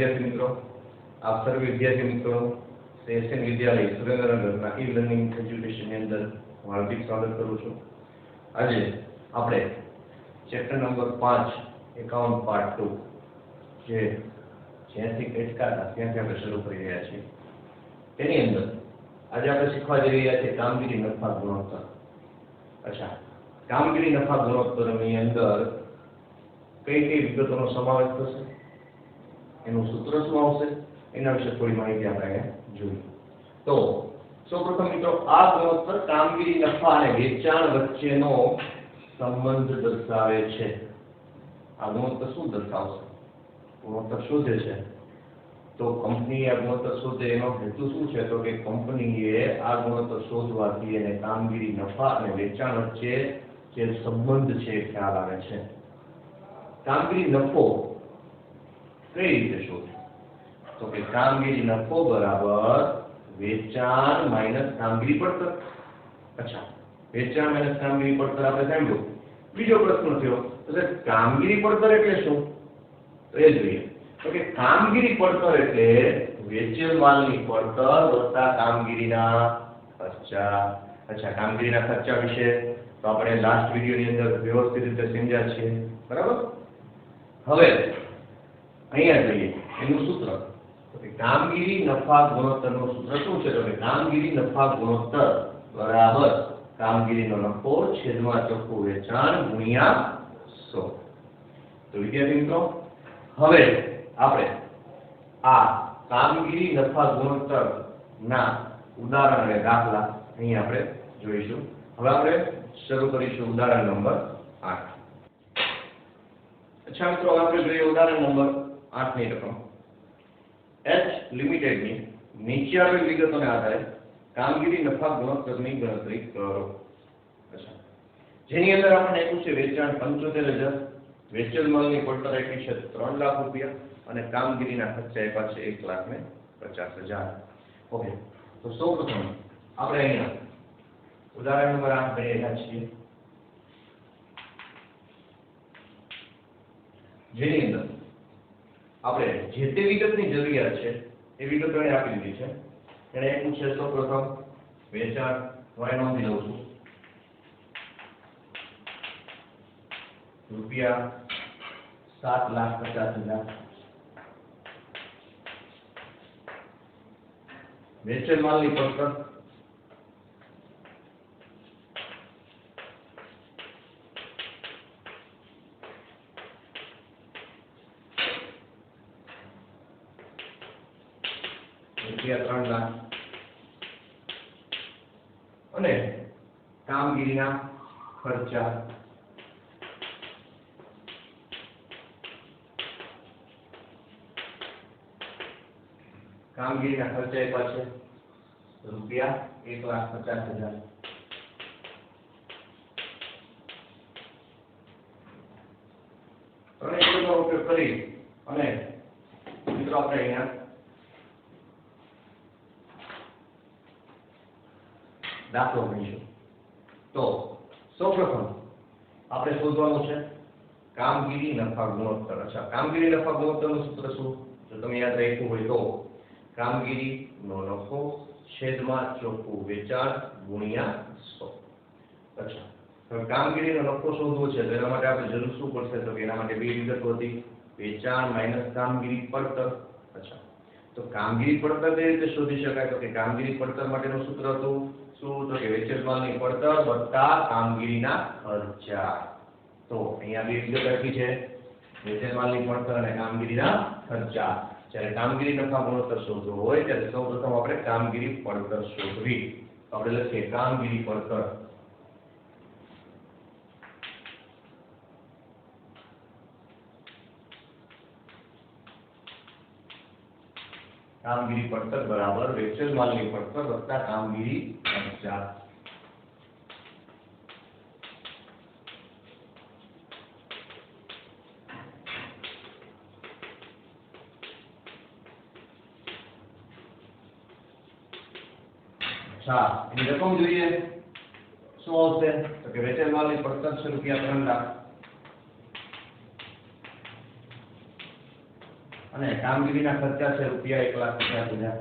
विद्यार्थी मित्रों, आप सर्व विद्यार्थी मित्रों एसएन विद्यालय सुरेन्द्रनगर ई लर्निंग एज्युकेशन ની અંદર હાર્દિક સ્વાગત કરું છું। આજે આપણે ચેપ્ટર નંબર 5 એકાઉન્ટ પાર્ટ 2 જે જ્યાંથી કટકા હતા ત્યાંથી આપણે શરૂ કરી રહ્યા છીએ। તેની અંદર આજે આપણે શીખવા જઈ રહ્યા છીએ કામગીરી નફા ગુણોત્તર। અચ્છા, કામગીરી નફા ગુણોત્તરની અંદર કઈ કઈ વિગતોનો સમાવેશ થશે, એનું સૂત્ર શું આવશે, એના વિશે થોડી માહિતી આપણે અહીંયા જોઈએ। તો સૌપ્રથમ મિત્રો આ ગુણોત્તર કામગીરી નફા અને વેચાણ વચ્ચેનો સંબંધ દર્શાવે છે। આ ગુણોત્તર શું દર્શાવશે? ગુણોત્તર શોધે છે તો કંપની આ ગુણોત્તર શોધે એનો હેતુ શું છે? તો કે કંપનીએ આ ગુણોત્તર શોધવાથી એને કામગીરી નફા અને વેચાણ વચ્ચે જે સંબંધ છે ખ્યાલ આવે છે। કામગીરી નફો કઈ રીતે શોધે? તો કે કામગીરી નફો બરાબર વેચાણ માઈનસ કામગીરી પડતર। अच्छा, વેચાણ માઈનસ કામગીરી પડતર આપણે સાંભળ્યું। બીજો પ્રશ્ન થયો તો કામગીરી પડતર એટલે શું? તો એ જોઈએ તો કે કામગીરી પડતર એટલે વેચેલ માલની પડતર વત્તા કામગીરીના ખર્ચા। अच्छा, કામગીરીના ખર્ચા વિશે તો આપણે લાસ્ટ વિડિયોની અંદર વ્યવસ્થિત રીતે સમજ્યા છે, બરાબર? હવે અહીંયા જોઈએ એનું સૂત્ર। તો કે કામગીરી નફા ગુણોત્તરનું સૂત્ર શું છે? તો કે કામગીરી નફા ગુણોત્તર બરાબર કામગીરીનો નફો છેદમાં ચોખ્ખું વેચાણ ગુણ્યા 100। તો વિદ્યાર્થી મિત્રો હવે આપણે આ કામગીરી નફા ગુણોત્તરના ઉદાહરણ અને દાખલા અહીં આપણે જોઈશું। હવે આપણે શરૂ કરીશું ઉદાહરણ નંબર 8। अच्छा મિત્રો, આપણે જોઈએ ઉદાહરણ નંબર 8 ની રકમ એચ લિમિટેડની નીચે આપેલ વિગતોને આધારે કામગીરી નફા ગુણોત્તરની ગણતરી કરો। अच्छा, જેની અંદર આપણને આપ્યું છે વેચાણ 75,000, વેચેલ માલની પડતર આપી છે 3 લાખ રૂપિયા અને કામગીરીના ખર્ચા આપ્યા છે 1,50,000। ઓકે, તો સૌપ્રથમ આપણે અહીંયા ઉદાહરણ નંબર 8 ગણી રહ્યા છીએ, જેની અંદર આપણે જે તે વિગતની જરૂરિયાત છે એ વિગતો એને આપી દીધી છે। એને આપ્યું છે સૌપ્રથમ વેચાણ, હું નોંધી લઉં છું, રૂપિયા 7,50,000। વેચેલ માલની પડતર રૂપિયા 3 લાખ અને કામગીરીના ખર્ચા કામગીરીના ખર્ચા આપ્યા છે રૂપિયા 1,50,000। ત્રણેય વિગતનો ઉપયોગ કરી અને મિત્રો આપણે અહીંયા દાખલો ગણીશું। તો સૌપ્રથમ આપણે શોધવાનું છે કામગીરી નફા ગુણોત્તર। अच्छा, કામગીરી નફા ગુણોત્તરનું સૂત્ર શું? જો તમે યાદ રાખ્યું હોય તો કામગીરીનો નફો છેદમાં ચોખ્ખું વેચાણ ગુણ્યા 100। अच्छा, તો કામગીરીનો નફો શોધવો છે તો એના માટે આપણે જરૂર શું પડશે? તો એના માટે બે વિગતો હતી, વેચાણ માઈનસ કામગીરી પડતર। अच्छा, તો કામગીરી પડતર કઈ રીતે શોધી શકાય? તો કે કામગીરી પડતર માટેનું સૂત્ર હતું શું? તો કે વેચેલ માલની પડતર વત્તા કામગીરીના ખર્ચા। તો અહીંયા બે વિગત આપી છે, વેચેલ માલની પડતર અને કામગીરીના ખર્ચા। જ્યારે કામગીરી નફા ગુણોત્તર શોધવો હોય ત્યારે સૌપ્રથમ આપણે કામગીરી પડતર શોધવી। તો આપણે લખીએ કામગીરી પડતર कामगीरी પડતર बराबर वेचेल मालनी પડતર वत्ता कामगीरी खर्चा। अच्छा, એની રકમ જોઈએ શું આવશે? તો કે વેચેલ માલની પડતર છે રૂપિયા 3 લાખ અને કામગીરીના ખર્ચા છે રૂપિયા 1,50,000.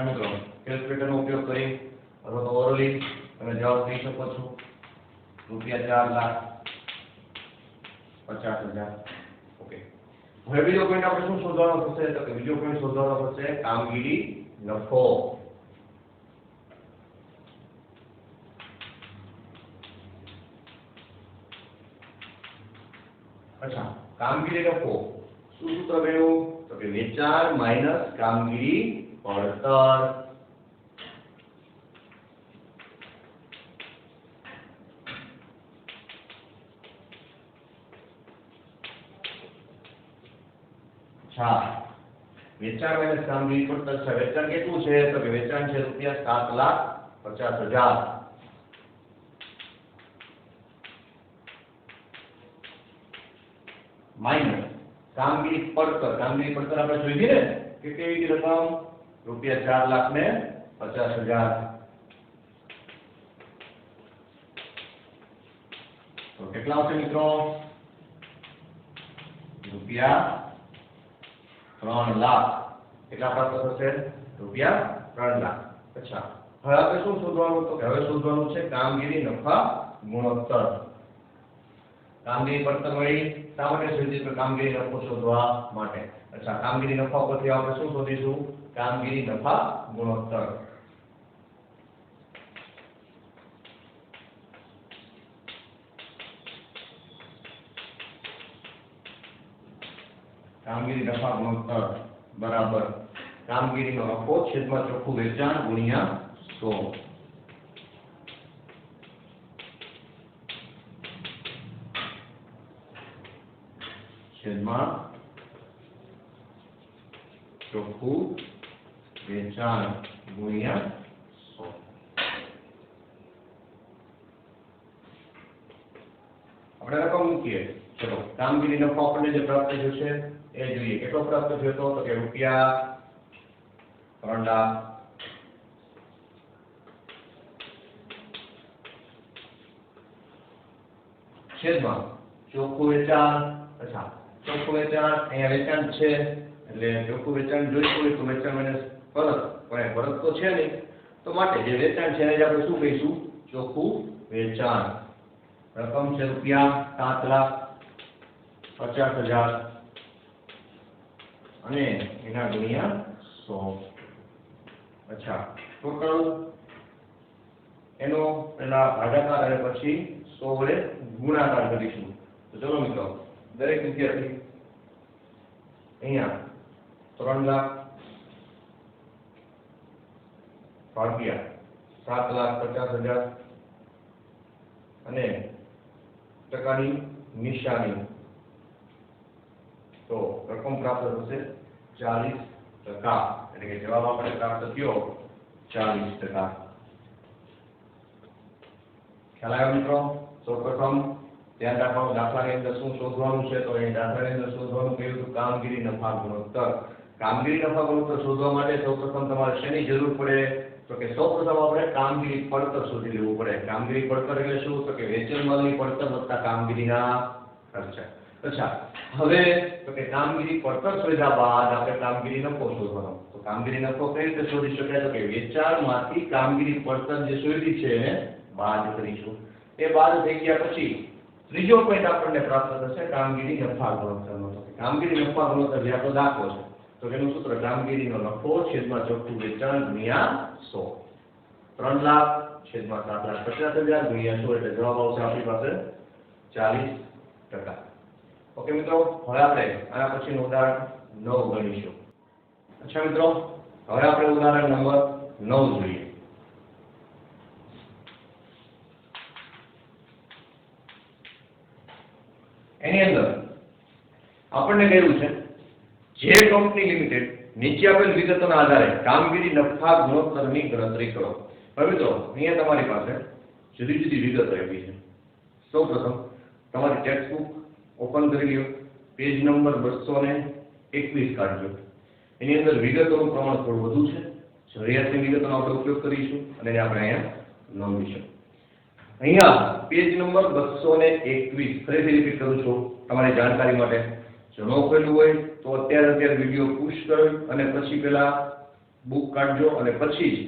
મિત્રો કેલ્ક્યુલેટરનો ઉપયોગ કરી અથવા તો ઓરલી તમે જવાબ કહી શકો છો રૂપિયા 4,50,000. ઓકે, હવે બીજો પોઈન્ટ આપણે શું શોધવાનો થશે તો કે બીજો પોઈન્ટ શોધવાનો થશે કામગીરી નફો. અચ્છા, કામગીરી નફો શું સૂત્ર બન્યું તો કે વેચાણ માઈનસ કામગીરી પડતર. અચ્છા, વેચાણ માઈનસ કામગીરી પડતર છે. વેચાણ કેટલું છે તો કે વેચાણ છે રૂપિયા 7,50,000 માઈનસ કામગીરી પડતર. કામગીરી પડતર આપણે જોઈ ને કે કેવી રકમ રૂપિયા 4,50,000. તો કેટલા આવશે મિત્રો રૂપિયા 3,00,000. કેટલા પ્રાપ્ત થશે રૂપિયા 3,00,000. અચ્છા, હવે આપણે શું શોધવાનું તો હવે શોધવાનું છે કામગીરી નફા ગુણોત્તર. કામગીરી પડતર મળી સામાન્ય શોધી તો કામગીરી નફો શોધવા માટે. અચ્છા, કામગીરી નફા પરથી આપણે શું શોધીશું કામગીરી નફા ગુણોત્તર. કામગીરી નફા ગુણોત્તર બરાબર કામગીરીનો નફો છેદમાં ચોખ્ખું વેચાણ ગુણ્યા 100. છેદમાં ચોખ્ખું વેચાણ ગુણ્યા 100. આપણે રકમ મૂકીએ. ચલો, કામગીરી નફો આપણને જે પ્રાપ્ત થયો છે એ જોઈએ. કેટલો પ્રાપ્ત થયો તો કે રૂપિયા 3,00,000 છેદમાં ચોખ્ખું વેચાણ. અચ્છા, ચોખ્ખું વેચાણ અહીંયા વેચાણ છે એટલે ચોખ્ખું વેચાણ જોઈતું હોય તો વેચાણ માઈનસ પરત, પણ પરત તો છે નહીં તો માટે જે વેચાણ છે એને જ આપણે શું કહીશું ચોખ્ખું વેચાણ. રકમ છે રૂપિયા 7,50,000 અને એના ગુણ્યા 100. અચ્છા, ટોટલ એનો પેલા ભાગાકાર અને પછી 100 વડે ગુણાકાર કરીશું. તો ચલો મિત્રો, દરેક વિદ્યાર્થી અહીંયા 3,00,000 ભાગ્યા 7,50,000 અને ટકાની નિશાની તો રકમ પ્રાપ્ત થશે 40%. એટલે કે જવાબ આપણે પ્રાપ્ત થયો 40%. ખ્યાલ આવ્યો મિત્રો? સૌપ્રથમ ધ્યાન રાખવાનું દાખલાની અંદર શું શોધવાનું છે તો એ દાખલાની અંદર શોધવાનું કહ્યું હતું કામગીરી નફા ગુણોત્તર. કામગીરી નફા ગુણોત્તર શોધવા માટે સૌપ્રથમ તમારે શેની જરૂર પડે તો કે સૌપ્રથમ આપણે કામગીરી પડતર શોધી લેવું પડે. કામગીરી પડતર એટલે શું તો કે વેચાણ માલની પડતર વત્તા કામગીરીના ખર્ચા. અચ્છા, હવે તો કે કામગીરી પડતર શોધ્યા બાદ આપણે કામગીરી નફો શોધવાનો. તો કામગીરી નફો કઈ રીતે શોધી શકાય તો કે વેચાણમાંથી કામગીરી પડતર જે શોધી છે એને બાદ કરીશું. એ બાદ થઈ ગયા પછી ત્રીજો પોઈન્ટ આપણને પ્રાપ્ત થશે કામગીરી નફા ગુણોત્તરનો. કામગીરી નફા ગુણોત્તર જે આપણો દાખલો છે તો એનું સૂત્ર કામગીરીનો નફો છેદમાં ચોખ્ખું વેચાણ ગુણ્યા 100. 3,00,000 છેદમાં 7,50,000 ગુણ્યા 100 એટલે જવાબ આવશે આપણી પાસે 40%. ઓકે મિત્રો, હવે આપણે આના પછીનું ઉદાહરણ 9 ગણીશું. અચ્છા મિત્રો, હવે આપણે ઉદાહરણ નંબર 9 જોઈએ. એની અંદર આપણને કહ્યું છે જે કંપની લિમિટેડ નીચે આપેલ વિગતોના આધારે કામગીરી નફા ગુણોત્તરની ગણતરી કરો. હવે મિત્રો, અહીંયા તમારી પાસે જુદી જુદી વિગતો આપી છે. સૌપ્રથમ તમારી ટેક્સ્ટ બુક ઓપન કરી લ્યો, પેજ નંબર 221 કાઢજો. એની અંદર વિગતોનું પ્રમાણ થોડું વધુ છે. જરૂરિયાતની વિગતોનો આપણે ઉપયોગ કરીશું અને એને આપણે અહીંયા નોંધીશું. અહીંયા પેજ નંબર 221 ફરીથી રિપીટ કરું છું. તમારી જાણકારી માટે. જો ન ખોલ્યું હોય તો અત્યારે વિડીયો પુશ કરો અને પછી પેલા બુક કાઢજો અને પછી જ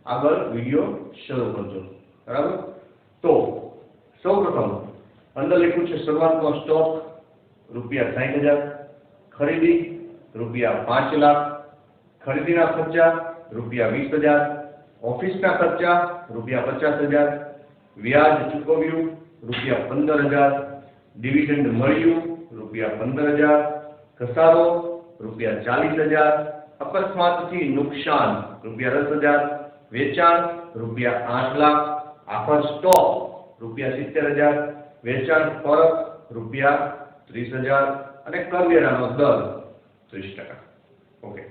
આગળ વિડીયો શરૂ કરજો. બરાબર? તો સૌપ્રથમ અંદર લખ્યું છે શરૂઆતનો સ્ટોક ₹60,000, ખરીદી ₹5 લાખ, ખરીદીના ખર્ચા ₹20,000, ઓફિસના ખર્ચા ₹50,000, વ્યાજ ચૂકવ્યું ₹15,000, ડિવિડન્ડ મળ્યું ₹15,000, ઘસારો ₹40,000, અકસ્માતથી નુકસાન ₹10,000, વેચાણ ₹8 લાખ, આખર સ્ટોક ₹70,000, વેચાણ ફરક ₹30,000 અને કરવેરાનો દર 30%. ઓકે.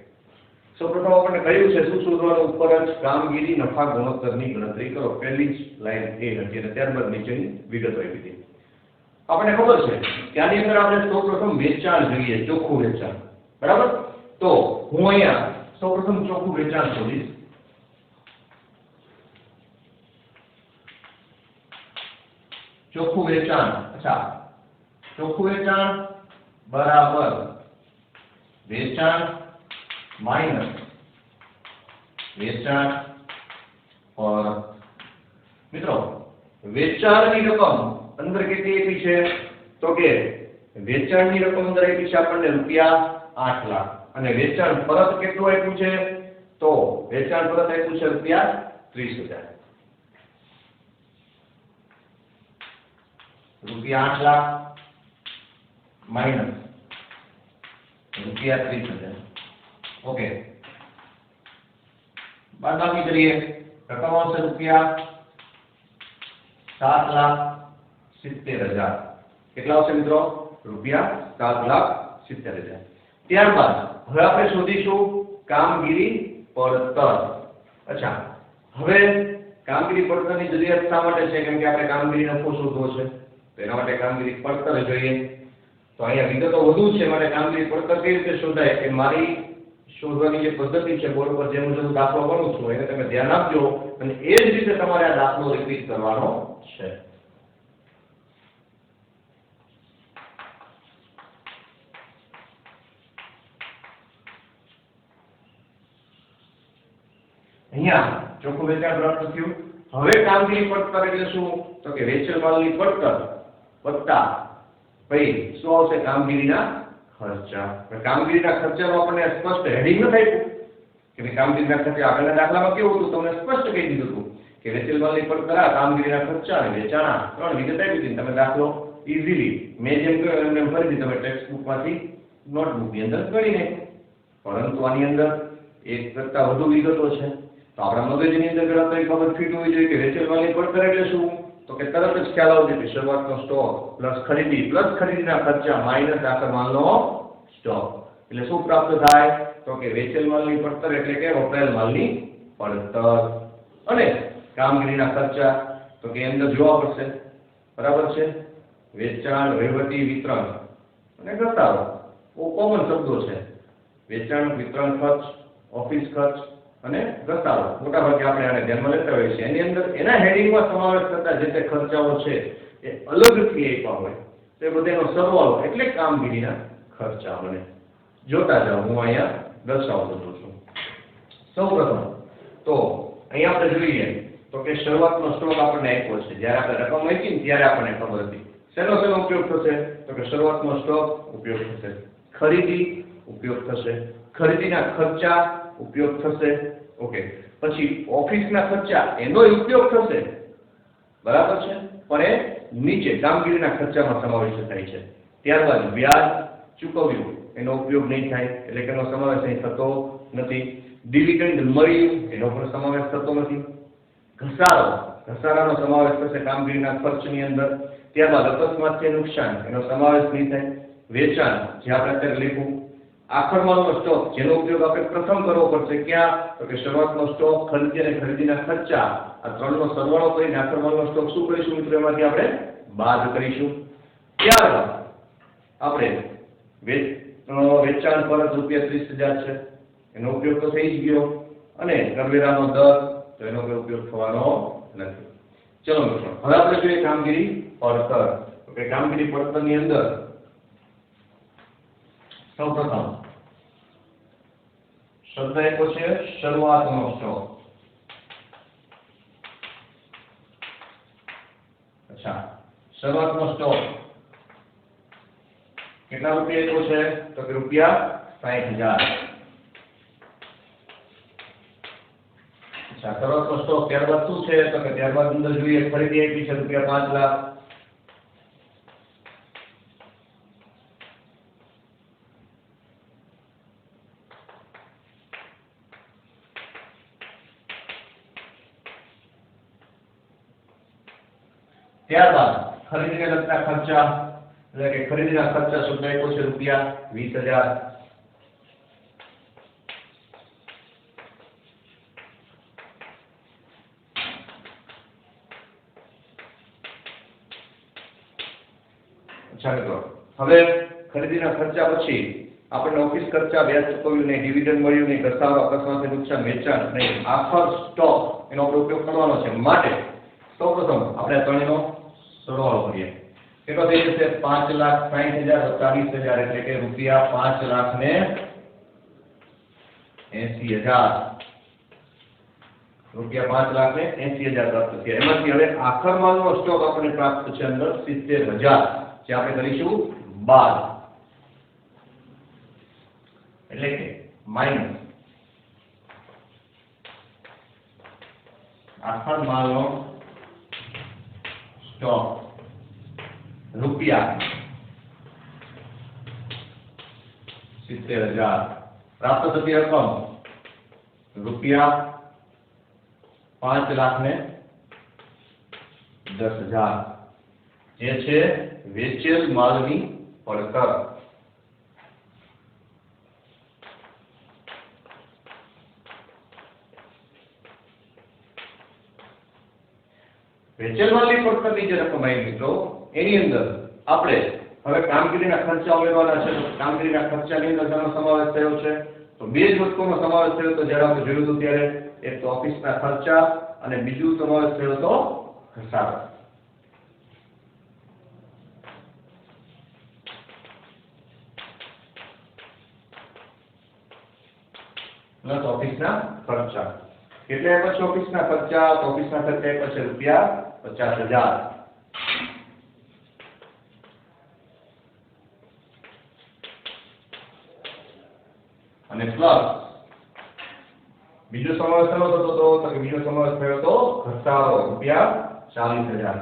સૌપ્રથમ આપણે કહ્યું છે શું શોધવાનું? ઉપર જ કામગીરી નફા ગુણોત્તરની ગણતરી કરો. પહેલી જ લાઈન એ હતી અને ત્યારબાદ નીચેની વિગતો આપી હતી. આપણને ખબર છે કે આની અંદર આપણે સૌપ્રથમ વેચાણ જોઈએ, ચોખ્ખું વેચાણ. બરાબર? તો હું અહીંયા સૌપ્રથમ ચોખ્ખું વેચાણ શોધીશ. ચોખ્ખું વેચાણ, અચ્છા, ચોખ્ખું વેચાણ બરાબર વેચાણ માઈનસ વેચાણ પર. મિત્રો, વેચાણની રકમ અંદર કેટલી આપી છે? તો કે વેચાણની રકમ અંદર આપી છે આપણને ₹8 લાખ અને વેચાણ પરત કેટલું આપ્યું છે? તો વેચાણ પરત આપ્યું છે ₹30,000. ₹8 લાખ માઈનસ ₹30,000. ઓકે, બાદબાકી કરીએ. રકમ આવશે ₹7,70,000. કેટલા આવશે મિત્રો? ₹7,70,000. ત્યારબાદ હવે આપણે શોધીશું કામગીરી પડતર. અચ્છા, હવે કામગીરી પડતરની જરૂરિયાત શા માટે છે? કેમ કે આપણે કામગીરી નફો શોધવો છે, તો એના માટે કામગીરી પડતર જોઈએ. તો અહીંયા વિગતો વધુ છે માટે કામગીરી પડતર કેવી રીતે શોધાય કે મારી શોધવાની જે પદ્ધતિ છે બોર્ડ પર જે મુજબ દાખલો કરું છું એને તમે ધ્યાન આપજો અને એ જ રીતે તમારે આ દાખલો રિપીટ કરવાનો છે. અહીંયા ચોખ્ખું વેચાણ પ્રાપ્ત થયું. હવે કામગીરી પડતર એટલે શું? તો કે વેચેલ માલની પડતર વત્તા ભાઈ શું આવશે? કામગીરીના ખર્ચા. કામગીરીના ખર્ચાનો આપણને સ્પષ્ટ હેડિંગ ન થાય કે ભાઈ કામગીરીના ખર્ચા. આગળના દાખલામાં કેવું હતું? તમને સ્પષ્ટ કહી દીધું હતું કે વેચેલ માલની પડતર, કામગીરીના ખર્ચા અને વેચાણ, ત્રણ વિગત આપી હતી. તમે દાખલો ઈઝીલી મેં જેમ કહ્યું એમ ફરીથી તમે ટેક્સ્ટ બુકમાંથી નોટબુકની અંદર કરી નાખો. પરંતુ આની અંદર એક કરતા વધુ વિગતો છે. તો આપણા મગજની અંદર ગણતરી ખબર ફિટ હોવી જોઈએ કે વેચેલ માલની પડતર એટલે શું? તો કે તરત જ ખ્યાલ આવશે કે શરૂઆતનો સ્ટોક પ્લસ ખરીદીના ખર્ચા માઈનસ આખર માલનો સ્ટોક. એટલે શું પ્રાપ્ત થાય? તો કે વેચેલ માલની પડતર એટલે કે વપરાયેલ માલની પડતર અને કામગીરીના ખર્ચા તો કે અંદર જોવા પડશે. બરાબર છે? વેચાણ, વહીવટી, વિતરણ અને ઘસારો બહુ કોમન શબ્દો છે. વેચાણ, વિતરણ ખર્ચ, ઓફિસ ખર્ચ અને ઘસારો મોટાભાગે આપણે આને ધ્યાનમાં લેતા હોઈએ છીએ. એની અંદર એના હેડિંગમાં સમાવેશ થતા જે તે ખર્ચાઓ છે એ અલગથી આપ્યા હોય તો એ બધાનો સરવાળો એટલે કામગીરીના ખર્ચા બને. જોતા જાઓ, હું અહીંયા દર્શાવતો છું. સૌપ્રથમ તો અહીંયા આપણે જોઈએ તો કે શરૂઆતનો સ્ટોક આપણને આપ્યો છે. જ્યારે આપણે રકમ મૂકી ને ત્યારે આપણને ખબર હતી શેનો ઉપયોગ થશે? તો કે શરૂઆતનો સ્ટોક ઉપયોગ થશે, ખરીદી ઉપયોગ થશે, ખરીદીના ખર્ચા ઉપયોગ થશે. ઓકે, પછી ઓફિસના ખર્ચા એનો ઉપયોગ થશે. બરાબર છે? પણ એ નીચે કામગીરીના ખર્ચામાં સમાવેશ થાય છે. ત્યારબાદ વ્યાજ ચૂકવ્યું એનો ઉપયોગ નહીં થાય એટલે કે એનો સમાવેશ અહીં થતો નથી. ડિવિડન્ડ મળ્યું એનો પણ સમાવેશ થતો નથી. ઘસારાનો સમાવેશ થશે કામગીરીના ખર્ચની અંદર. ત્યારબાદ અકસ્માતથી નુકસાન એનો સમાવેશ નહીં થાય. વેચાણ જે આપણે અત્યારે લખ્યું. આખર માલનો સ્ટોક જેનો ઉપયોગ આપણે પ્રથમ કરવો પડશે. ક્યાં? તો કે શરૂઆતનો સ્ટોક, ખરીદી અને ખરીદીના ખર્ચા આ ત્રણનો સરવાળો કરીને આખર માલનો સ્ટોક શું કરીશું મિત્રો? એમાંથી આપણે બાદ કરીશું. ત્યારબાદ આપણે વેચાણ પરત ₹30,000 છે એનો ઉપયોગ તો થઈ જ ગયો અને કરવેરાનો દર તો એનો કોઈ ઉપયોગ થવાનો નથી. ચલો મિત્રો, હવે આપણે જોઈએ કામગીરી પડતર. તો કે કામગીરી પડતરની અંદર સૌપ્રથમ શબ્દ આપ્યો છે શરૂઆતનો સ્ટોક. અચ્છા, શરૂઆતનો સ્ટોક કેટલા રૂપિયા આપ્યો છે? તો કે રૂપિયા 60,000. અચ્છા, શરૂઆતનો સ્ટોક ત્યારબાદ શું છે? તો કે ત્યારબાદ અંદર જોઈએ ખરીદી આપી છે રૂપિયા 5 લાખ. ત્યારબાદ ખરીદીને લગતા ખર્ચા એટલે કે ખરીદીના ખર્ચા શબ્દ આપ્યો છે રૂપિયા 20,000. અચ્છા મિત્રો, હવે ખરીદીના ખર્ચા પછી આપણને ઓફિસ ખર્ચા, વ્યાજ ચૂકવ્યું નહીં, ડિવિડન્ડ મળ્યું નહીં, ઘસારો, અકસ્માતે નુકસાન, વેચાણ નહીં, આખર સ્ટોક એનો આપણે ઉપયોગ કરવાનો છે. માટે સૌપ્રથમ આપણે ત્રણેયનો સરવાળો કરીએ. કેટલો થઈ જશે? 5,60,000 + 20,000 એટલે કે રૂપિયા 5,80,000. રૂપિયા 5,80,000 પ્રાપ્ત થયા. એમાંથી હવે આખર માલનો સ્ટોક આપણને પ્રાપ્ત છે અંદર 70,000, જે આપણે કરીશું બાદ. એટલે કે માઈનસ આખર માલનો સ્ટોક રૂપિયા 70,000. પ્રાપ્ત થતી રકમ રૂપિયા 5,10,000, જે છે વેચેલ માલની પડતર. વેચેલ માલની પડતરની જે રકમ આવી મિત્રો, એની અંદર આપણે હવે કામગીરીના ખર્ચા ઉમેરવાના છે. તો કામગીરીના ખર્ચાની અંદર જેનો સમાવેશ થયો છે, તો બે જ વસ્તુનો સમાવેશ થયો તો જ્યારે આપણે જોયું હતું ત્યારે, એક તો ઓફિસના ખર્ચા અને બીજું સમાવેશ થયો તો ઘસારો. પ્લસ ઓફિસના ખર્ચા. કેટલા આપ્યા છે ઓફિસના ખર્ચા? તો ઓફિસના ખર્ચા આપ્યા છે રૂપિયા 50,000. અને પ્લસ બીજો સમાવેશ થયો હતો તો કે બીજો સમાવેશ થયો તો ઘસારો રૂપિયા 40,000.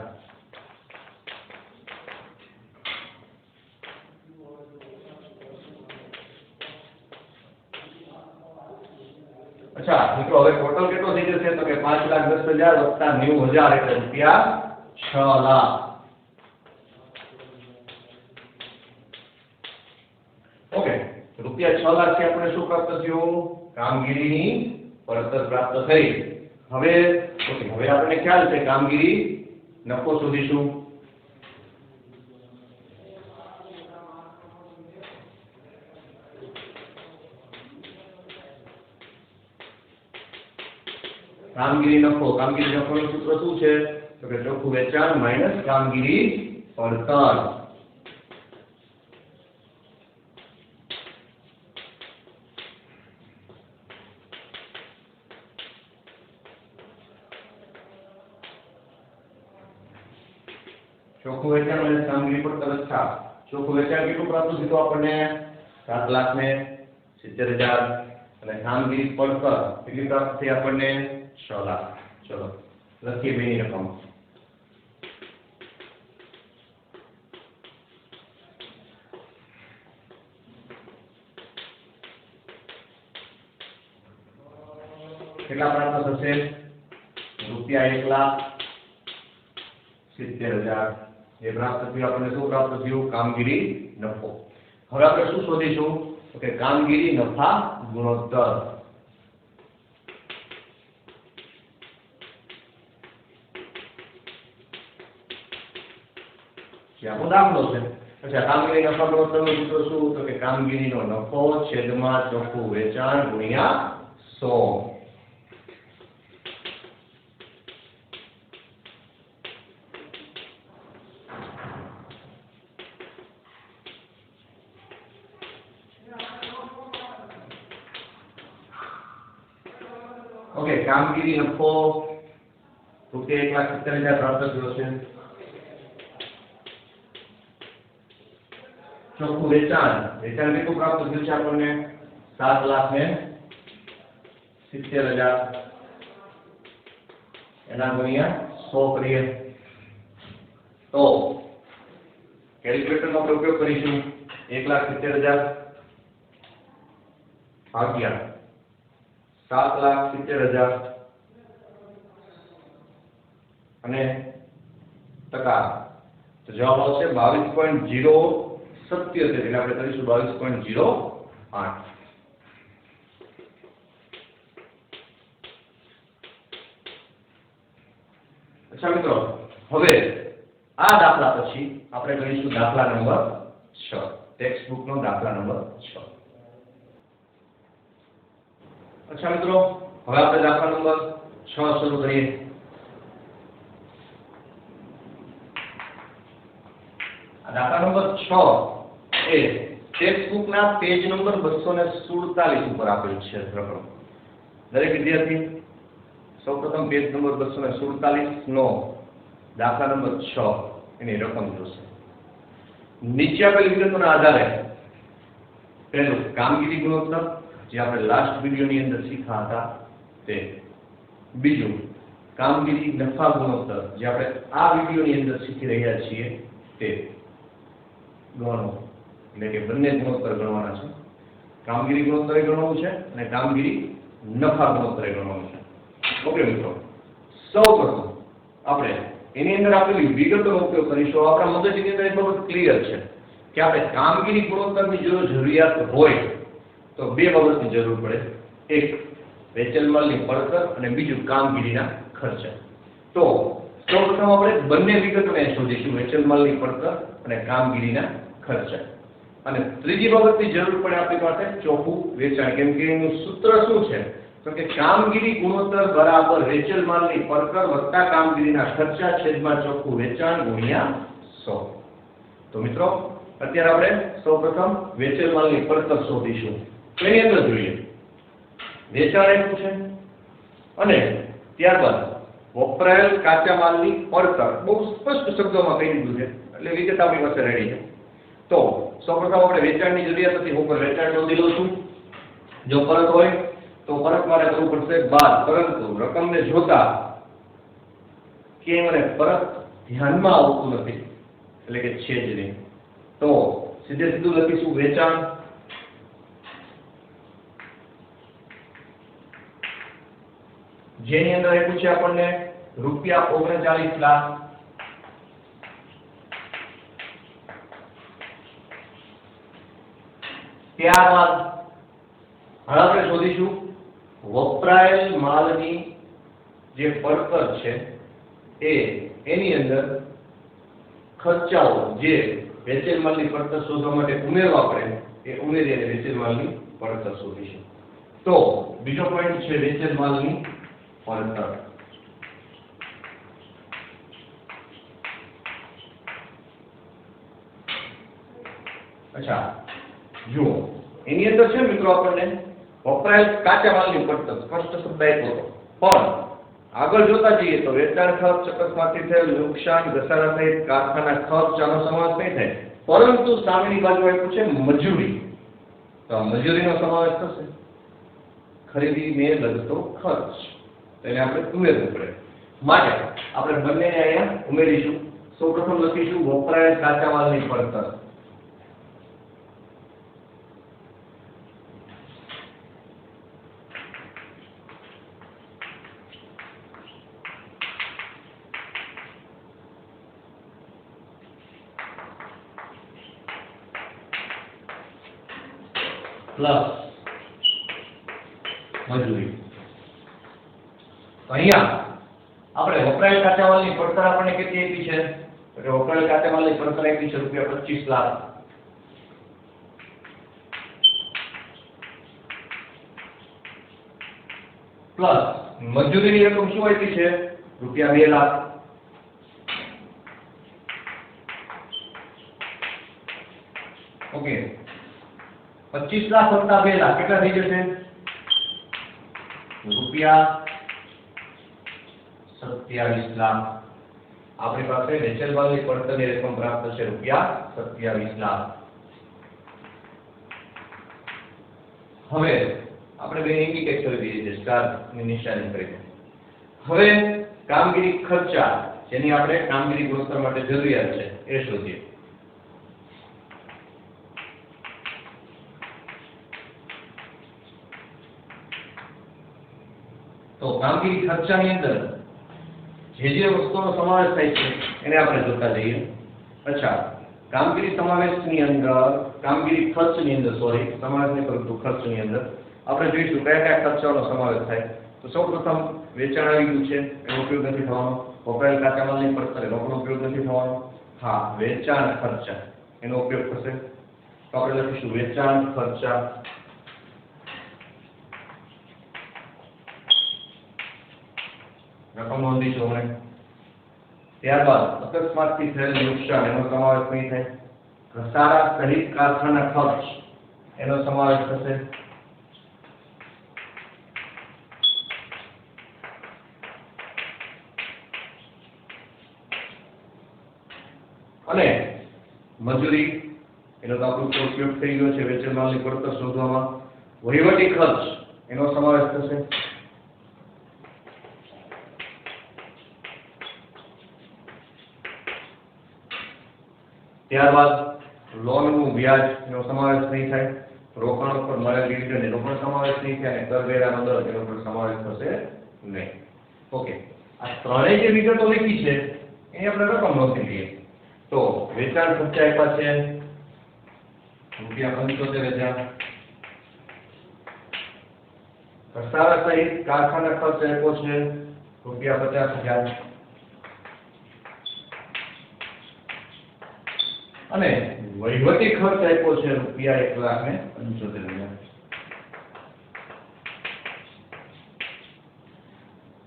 અચ્છા મિત્રો, હવે ટોટલ કેટલો થઈ જશે? તો કે 5,10,000 + 90,000 એટલે રૂપિયા 6 લાખ. ઓકે, રૂપિયા 6 લાખ થી આપણે શું પ્રાપ્ત થયું? કામગીરીની પડતર પ્રાપ્ત થઈ. હવે આપણને ખ્યાલ છે કામગીરી નફો શોધીશું. કામગીરી નફોનું સૂત્ર શું છે? તો કે ચોખ્ખું વેચાણ માઈનસ કામગીરી પડતર. ચોખ્ખું વેચાણ માઈનસ કામગીરી પડતર. અચ્છા, ચોખ્ખું વેચાણ કેટલું પ્રાપ્ત થયું આપણને? 7,70,000. અને કામગીરી પડતર કેટલી પ્રાપ્ત થઈ આપણને? 6 લાખ. ચલો લખીએ બેની રકમ. કેટલા પ્રાપ્ત થશે? રૂપિયા 1,70,000. એ પ્રાપ્ત થયું આપણને. શું પ્રાપ્ત થયું? કામગીરી નફો. હવે આપણે શું શોધીશું? તો કે કામગીરી નફા ગુણોત્તર. આપણો દાખલો છે. અચ્છા, કામગીરી નફા ગુણોત્તરનું સૂત્ર શું? તો કે કામગીરીનો નફો છેદમાં ચોખ્ખું વેચાણ ગુણ્યા 100. ઓકે, કામગીરી નફો રૂપિયા 1,70,000 પ્રાપ્ત થયો છે. ચોખ્ખું વેચાણ કેટલું પ્રાપ્ત થયું છે આપણને? 7,70,000 એના ગુણ્યા 100 કરીએ તો કેલ્ક્યુલેટરનો આપણે ઉપયોગ કરીશું. 1,70,000 ભાગ્યા 7,70,000 અને ટકા, તો જવાબ આવશે 22.077. એટલે આપણે કરીશું 22.08. અચ્છા મિત્રો, હવે આ દાખલા પછી આપણે કરીશું દાખલા નંબર 6, ટેક્સ્ટ બુક નો દાખલા નંબર 6. અચ્છા મિત્રો, હવે આપણે દાખલા નંબર 6 શરૂ કરીએ. આ દાખલા નંબર 6 એ ટેક્સ્ટ બુક ના પેજ નંબર 247 ઉપર આપેલ છે રકમ. દરેક વિદ્યાર્થી સૌપ્રથમ પેજ નંબર 247 નો દાખલા નંબર 6 એની રકમ જોશે. નીચે આપેલી વિગતોના આધારે પહેલું કામગીરી ગુણોત્તર, જે આપણે લાસ્ટ વિડિયોની અંદર શીખ્યા હતા તે. બીજું કામગીરી નફા ગુણોત્તર, જે આપણે આ વિડિયોની અંદર શીખી રહ્યા છીએ તે ગણો. એટલે કે બંને ગુણોત્તર ગણવાના છે. કામગીરી ગુણોત્તર ગણવાનું છે અને કામગીરી નફા ગુણોત્તર ગણવાનું છે. ઓકે મિત્રો, સૌપ્રથમ આપણે એની અંદર આપેલી વિગતોનો ઉપયોગ કરીશું. આપણા મગજની અંદર એ બાબત ક્લિયર છે કે આપણે કામગીરી ગુણોત્તરની જો જરૂરિયાત હોય તો બે બાબતની જરૂર પડે. એક વેચેલ માલની પડતર અને બીજું કામગીરીના ખર્ચા. તો સૌપ્રથમ આપણે બંને વિગતોને શોધીશું, વેચેલ માલની પડતર અને કામગીરીના ખર્ચા. અને ત્રીજી બાબતની જરૂર પડે આપણી પાસે ચોખ્ખું વેચાણ. કેમ કે એનું સૂત્ર શું છે? તો કે કામગીરી ગુણોત્તર બરાબર વેચેલ માલની પડતર વત્તા કામગીરીના ખર્ચા છેદમાં ચોખ્ખું વેચાણ ગુણ્યા 100. તો મિત્રો, અત્યારે આપણે સૌપ્રથમ વેચેલ માલની પડતર શોધીશું. તો એની અંદર જોઈએ વેચાણ એટલું છે અને ત્યારબાદ વપરાયેલ કાચા માલની પડતર બહુ સ્પષ્ટ શબ્દોમાં કહી દીધું છે, એટલે વિગત આપણી પાસે રેડી છે. તો સૌપ્રથમ આપણે વેચાણની જરૂરિયાત હતી, હું પણ વેચાણ નોંધી લઉં છું. જો પરત હોય તો પરત મારે કરવું પડશે બાદ, પરંતુ રકમને જોતા કે મને પરત ધ્યાનમાં આવતું નથી, એટલે કે છે જ નહીં. તો સીધે સીધું લખીશું વેચાણ જેની અંદર આપ્યું છે આપણને રૂપિયા 39 લાખ. ત્યારબાદ હવે આપણે શોધીશું વપરાયેલ માલની જે પડતર છે એની અંદર ખર્ચાઓ જે વેચેલ માલની પડતર શોધવા માટે ઉમેરવા પડે એ ઉમેરી અને વેચેલ માલની પડતર શોધીશું. તો બીજો પોઈન્ટ છે વેચેલ માલની પડતર. અચ્છા, જુઓ એની અંદર છે મિત્રો આપણને વપરાયેલ કાચા માલની પડતર સ્પષ્ટ શબ્દ આપ્યો હતો, પણ આગળ જોતા જઈએ તો વેચાણ ખર્ચ, અકસ્માતથી થયેલ નુકસાન, ઘસારા સહિત કારખાના ખર્ચનો સમાવેશ નહીં થાય, પરંતુ સામેની બાજુ આપ્યું છે મજૂરી. તો મજૂરીનો સમાવેશ થશે. ખરીદીને લગતો ખર્ચ તેને આપણે ઉમેરવું પડે. માટે આપણે બંનેને અહીંયા ઉમેરીશું. સૌપ્રથમ લખીશું વપરાયેલ કાચા માલની પડતર. પ્લસ મજૂરી. તો અહીંયા આપણે વપરાયેલ કાચા માલની પડતર આપણને કેટલી આપી છે? તો કે વપરાયેલ કાચા માલની પડતર આપી છે રૂપિયા 25 લાખ. પ્લસ મજૂરીની રકમ શું આપી છે? રૂપિયા 2 લાખ. ઓકે, 25 લાખ વત્તા 2 લાખ કેટલા થઈ જશે? રૂપિયા 27 લાખ. આપણી પાસે વેચેલ માલની પડતરની રકમ પ્રાપ્ત થશે રૂપિયા 27 લાખ. હવે આપણે બે ઇન્ડિકેટ કરી દઈએ છીએ સ્ટાર ની નિશાની કરીને. હવે કામગીરી ખર્ચા જેની આપણે કામગીરી ગુણોત્તર માટે જરૂરિયાત છે એ શોધીએ. તો કામગીરી ખર્ચાની અંદર જે વસ્તુનો સમાવેશ થાય છે એને આપણે જોતા જઈએ. અચ્છા, કામગીરી સમાવેશની અંદર કામગીરી ખર્ચની અંદર સમાવેશ નહીં પરંતુ ખર્ચની અંદર આપણે જોઈશું કયા કયા ખર્ચાનો સમાવેશ થાય. તો સૌપ્રથમ વેચાણ આવી ગયું છે એનો ઉપયોગ નથી થવાનો. વપરાયેલ કાચા માલની પડતર એનો ઉપયોગ નથી થવાનો. હા, વેચાણ ખર્ચા એનો ઉપયોગ થશે. તો આપણે લખીશું વેચાણ ખર્ચા. રકમ નોંધીશું આપણે. ત્યારબાદ અકસ્માતથી થયેલ નુકસાન એનો સમાવેશ નહીં થાય. ઘસારા સહિત કારખાના ખર્ચ એનો સમાવેશ થશે. અને મજૂરી એનો તો આપણો ઉપયોગ થઈ ગયો છે વેચેલ માલની પડતર શોધવામાં. વહીવટી ખર્ચ એનો સમાવેશ થશે. ત્યારબાદ લોનનું વ્યાજ એનો સમાવેશ નહીં થાય. રોકાણ ઉપર મળેલ ડિવિડન્ડ એનો પણ સમાવેશ નહીં થાય. અને કરવેરાનો દર એનો પણ સમાવેશ થશે નહીં. ઓકે, આ ત્રણેય જે વિગતો લખી છે એ આપણે રકમ નોંધી લઈએ. તો વેચાણ ખર્ચા આપ્યા છે રૂપિયા 75,000. ઘસારા સહિત કારખાના ખર્ચ આપ્યો છે રૂપિયા 50,000. અને વહીવટી ખર્ચ આપ્યો છે રૂપિયા 1,75,000.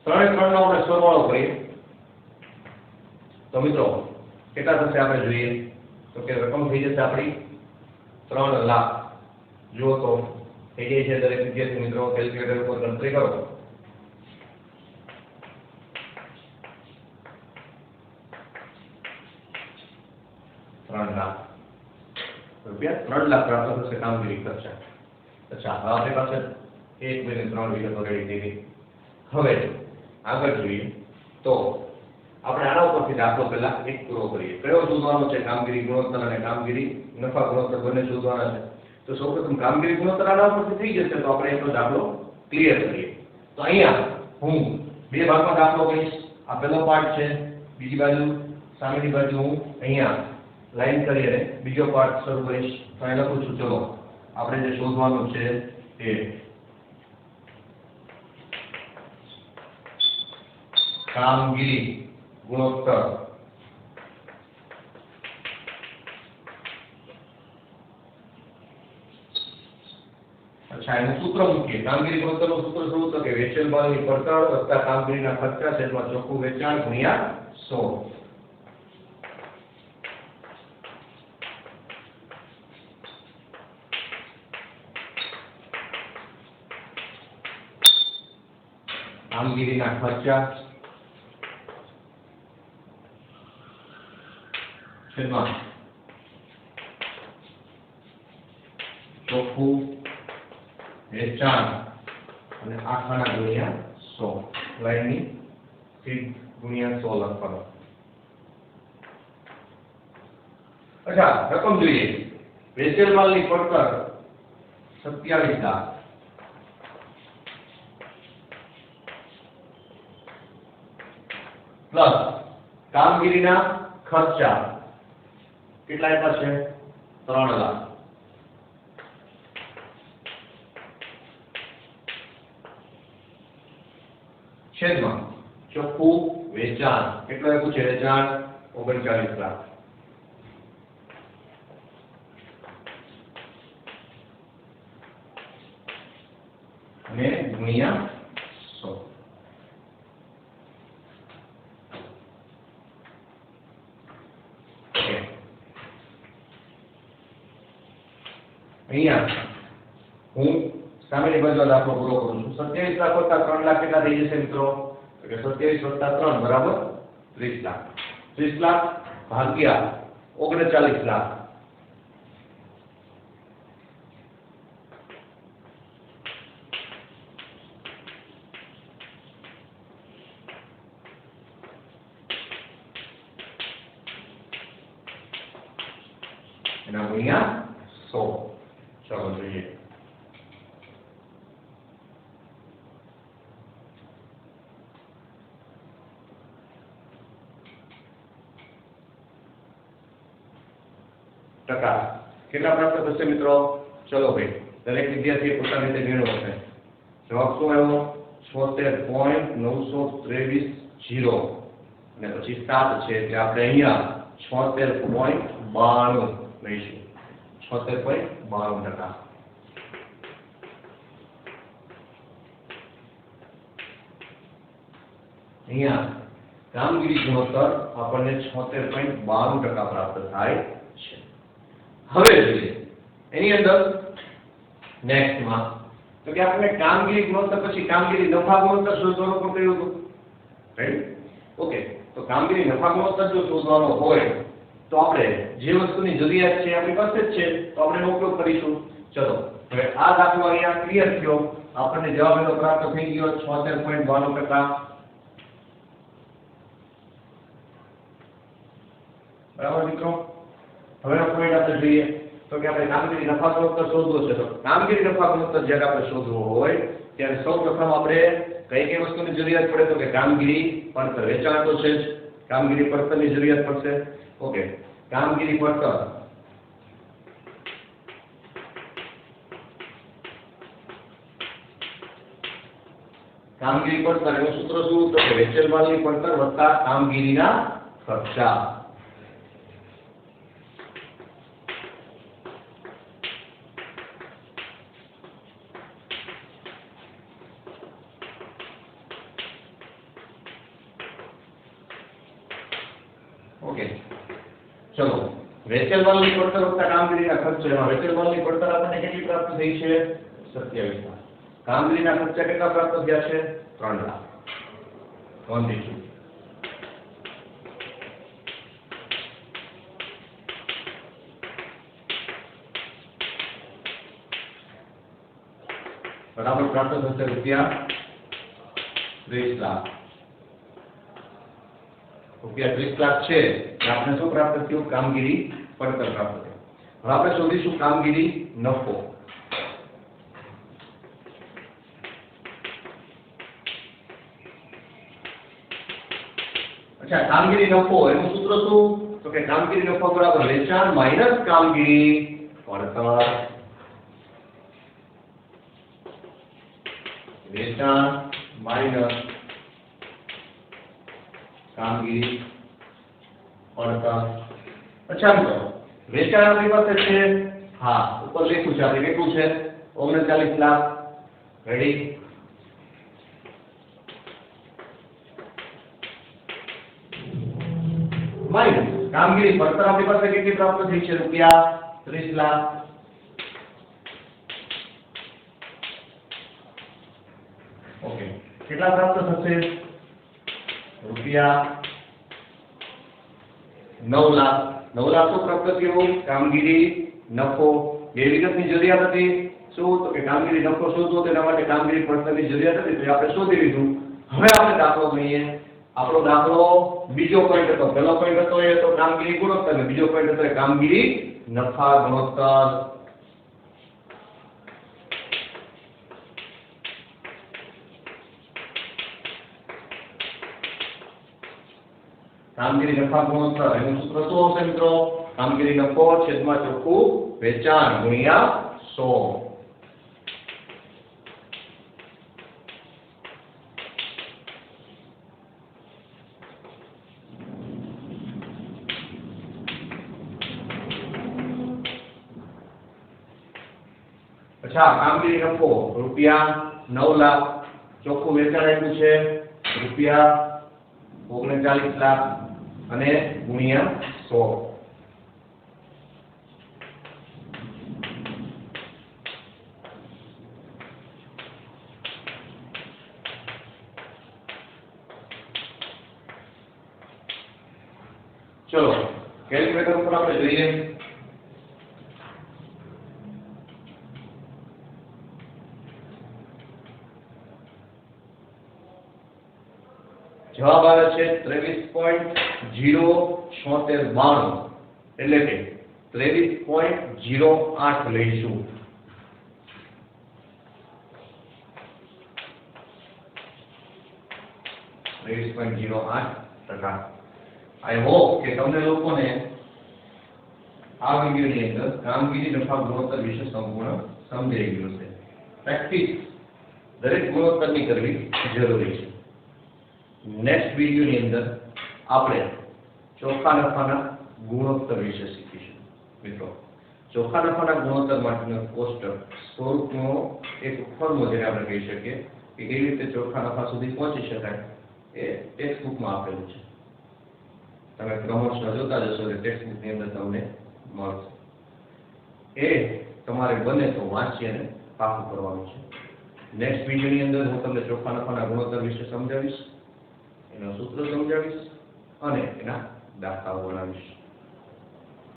ત્રણનો આપણે સરવાળો કરીએ તો મિત્રો કેટલા થશે આપણે જોઈએ તો કે રકમ થઈ જશે આપણી 3 લાખ. જુઓ તો થઈ જાય છે દરેક વિદ્યાર્થી મિત્રો કેલ્ક્યુલેટર ઉપર ગણતરી કરો. રૂપિયા 3 લાખ પ્રાપ્ત થશે કામગીરી ખર્ચા. અચ્છા, હવે આપણી પાસે 1, 2 ને 3 વિગતો રેડી થઈ ગઈ. હવે આગળ જોઈએ તો આપણે આના ઉપરથી દાખલો પહેલા એક પૂરો કરીએ. કયો શોધવાનો છે? કામગીરી ગુણોત્તર અને કામગીરી નફા ગુણોત્તર બંને શોધવાના છે. તો સૌપ્રથમ કામગીરી ગુણોત્તર આના ઉપરથી થઈ જશે તો આપણે એટલો દાખલો ક્લિયર કરીએ. તો અહીંયા હું બે ભાગમાં દાખલો કરીશ. આ પહેલો પાર્ટ છે, બીજી બાજુ સામેની બાજુ હું અહીંયા લાઈન કરી અને બીજો પાર્ટ શરૂ કરીશ. તો અહીં લખું છું. ચલો આપણે જે શોધવાનું છે એ કામગીરી ગુણોત્તર અચ્છા, એનું સૂત્ર મૂકીએ. કામગીરી ગુણોત્તરનું સૂત્ર શું? તો કે વેચેલ માલની પડતર વત્તા કામગીરીના ખર્ચા છેદમાં ચોખ્ખું વેચાણ ગુણ્યા 100. કામગીરીના ખર્ચા છેદમાં ચોખ્ખું વેચાણ અને આખાના ગુણ્યા 100. લાઈનની સીધ ગુણ્યા 100 લખવાનો. અચ્છા, રકમ જોઈએ. વેચેલ માલની પડતર 27 લાખ. પ્લસ કામગીરીના ખર્ચા કેટલા આપ્યા છે? 3 લાખ. છેદમાં ચોખ્ખું વેચાણ કેટલું આપ્યું છે? વેચાણ 39 લાખ. અને ગુણ્યા 100. અહીંયા હું સામેની બાજુ દાખલો પૂરો કરું છું. 27 લાખ વત્તા 3 લાખ કેટલા થઈ જશે મિત્રો? તો કે 27 + 3 બરાબર 30 લાખ. 30 લાખ ભાગ્યા 39 લાખ. એના ગુણ્યા 100. ચાલો જોઈએ. ટકા કેટલા પ્રાપ્ત થશે મિત્રો? ચલો ભાઈ, દરેક વિદ્યાર્થીએ પોતાની રીતે મેળવશે. જવાબ શું આવ્યો? 76.923 અને પછી 7 છે એટલે આપણે અહીંયા 76.92 લઈશું. 76.92%. અહીંયા કામગીરી ગુણોત્તર આપણને 76.92% પ્રાપ્ત થાય છે. હવે જોઈએ એની અંદર નેક્સ્ટમાં તો કે આપણે કામગીરી ગુણોત્તર પછી કામગીરી નફા ગુણોત્તર શોધવાનું પણ કહ્યું હતું, રાઈટ? ઓકે, તો કામગીરી નફા ગુણોત્તર જો શોધવાનો હોય તો આપણે જે વસ્તુની જરૂરિયાત છે આપણી પાસે જ છે તો આપણે એનો ઉપયોગ કરીશું. ચલો હવે આ દાખલો અહીંયા ક્લિયર થયો. આપણને જવાબ એનો પ્રાપ્ત થઈ ગયો 76.92%. બરાબર મિત્રો? હવેનો પોઈન્ટ આપણે જોઈએ તો કે આપણે કામગીરી નફા ગુણોત્તર શોધવો છે. તો કામગીરી નફા ગુણોત્તર જ્યારે આપણે શોધવો હોય ત્યારે સૌપ્રથમ આપણે કઈ વસ્તુની જરૂરિયાત પડે તો કે કામગીરી પડતર. વેચાણ તો છે જ, કામગીરી પડતરની જરૂરિયાત પડશે. ઓકે, કામગીરી પડતર એનું સૂત્ર શું? તો કે વેચેલ માલની પડતર વત્તા કામગીરીના ખર્ચા. ઓકે, ચલો વેચેલ માલની પડતર વત્તા કામગીરીના ખર્ચો. એમાં વેચેલ માલની પડતર આપણને કેટલી પ્રાપ્ત થઈ છે? 27 લાખ. કામગીરીના ખર્ચા કેટલા પ્રાપ્ત થયા છે? 3 લાખ. નોંધીશું. બરાબર પ્રાપ્ત થશે રૂપિયા 30 લાખ. રૂપિયા 30 લાખ છે એટલે આપણે શું પ્રાપ્ત થયું? કામગીરી પડતર પ્રાપ્ત થયું. હવે આપણે શોધીશું કામગીરી નફો. અચ્છા, કામગીરી નફો એનું સૂત્ર શું? તો કે કામગીરી નફો બરાબર વેચાણ માઈનસ કામગીરી પડતર. વેચાણ માઈનસ કામગીરી પડતર. અચ્છા મિત્રો, વેચાણ આપણી પાસે છે, હા ઉપર લખ્યું છે આપણે કેટલું છે? 39 લાખ. રેડી? માઈનસ કામગીરી પડતર આપણી પાસે કેટલી પ્રાપ્ત થઈ છે? રૂપિયા 30 લાખ. ઓકે, કેટલા પ્રાપ્ત થશે? રૂપિયા 9 લાખ. 9 લાખ શું પ્રાપ્ત થયું? કામગીરી નફો. બે વિગતની જરૂરિયાત હતી. શું? તો કે કામગીરી નફો શોધવો તેના માટે કામગીરી પડતરની જરૂરિયાત હતી તો આપણે શોધી લીધું. હવે આપણે દાખલો ગણીએ. આપણો દાખલો બીજો પોઈન્ટ હતો. પહેલો પોઈન્ટ હતો એ તો કામગીરી ગુણોત્તર અને બીજો પોઈન્ટ હતો એ કામગીરી નફા ગુણોત્તર. કામગીરી નફા ગુણોત્તર એનું સૂત્ર શું આવશે મિત્રો? કામગીરી નફો છેદમાં ચોખ્ખું વેચાણ ગુણ્યા 100. અચ્છા, કામગીરી નફો રૂપિયા 9 લાખ. ચોખ્ખું વેચાણ આપ્યું છે રૂપિયા 39 લાખ અને ગુણ્યા 100. ચલો કેલ્ક્યુલેટર ઉપર આપણે જોઈએ. જવાબ આવે છે 23.07692 એટલે કે 23.08 લઈશું. આઈ હોપ કે તમને લોકોને આ વિડિયોની અંદર કામગીરી નફા ગુણોત્તર વિશે સંપૂર્ણ સમજાઈ ગયું છે. પ્રેક્ટિસ દરેક ગુણોત્તરની કરવી જરૂરી છે. નેક્સ્ટ વિડિયોની અંદર આપણે ચોખ્ખા નફાના ગુણોત્તર વિશે શીખીશું. મિત્રો, ચોખ્ખા નફાના ગુણોત્તર માટેનો કોષ્ટક સ્વરૂપનો એક ફોર્મુલો જેને આપણે કહી શકીએ કે કેવી રીતે ચોખ્ખા નફા સુધી પહોંચી શકાય એ ટેક્સ્ટ બુકમાં આપેલું છે. તમે ક્રમશઃ જોતા જશો કે ટેક્સ્ટ બુકની અંદર તમને મળશે. એ તમારે બને તો વાંચી અને પાકું કરવાનું છે. નેક્સ્ટ વિડિયોની અંદર હું તમને ચોખ્ખા નફાના ગુણોત્તર વિશે સમજાવીશ, એનો સૂત્ર સમજાવીશ અને એના દાખલાઓ બનાવીશ.